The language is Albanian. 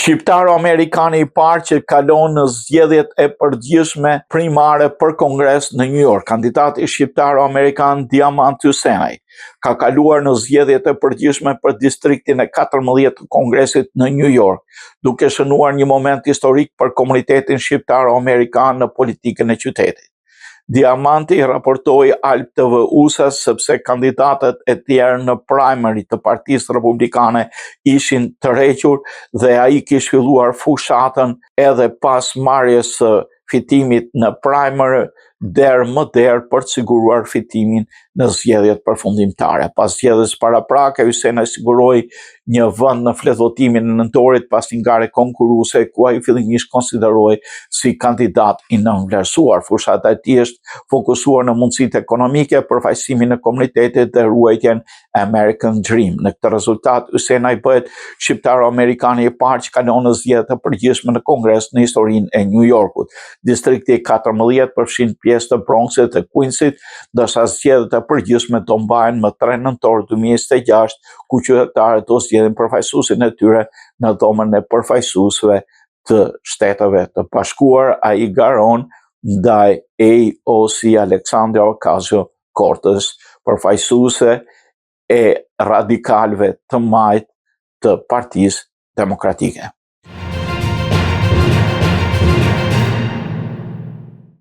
Shqiptaro-amerikani I parë që kalon në zgjedhjet e përgjithshme primare për Kongres në New York, kandidati shqiptaro-amerikan Diamant Hyssenaj, ka kaluar në zgjedhjet e përgjithshme për distriktin e 14 të Kongresit në New York, duke shënuar një moment historik për komunitetin shqiptaro-amerikan në politikën e qytetit. Diamanti raportoi Alp TV USA sepse kandidatët e tjerë në primary të Partisë Republikane ishin tërhequr dhe ai kishte filluar fushatën edhe pas marrjes së fitimit në primary derë më derë për të siguruar fitimin në zgjedhjet përfundimtare. Pas zgjedhjes paraprake, Hyssenaj siguroi një vend në fletvotimin e nëntorit pas një ngare konkurruese ku ai fillimisht konsiderohej si kandidat I nënvlerësuar. Fushata e tij është fokusuar në mundësitë ekonomike, përfaqësimin e komunitetit dhe ruajtjen e American Dream. Në këtë rezultat, Hyssenaj bëhet shqiptaro-amerikani I parë që kalon në zgjedhjet e përgjithshme në Kongres në historinë e New Yorkut. Distrikti 14 përfshin pjesë të Bronxit dhe Queensit, ndërsa zgjedhjet e përgjithshme do mbahen më 3 nëntor 2026, ku qytetarët do zgjedhin përfaqësuesin e tyre në dhomën e përfaqësuesve të Shteteve të Bashkuar. Ai garon ndaj AOC Alexandria Ocasio-Cortez, përfaqësuese e radikalëve të majt të Partisë Demokratike.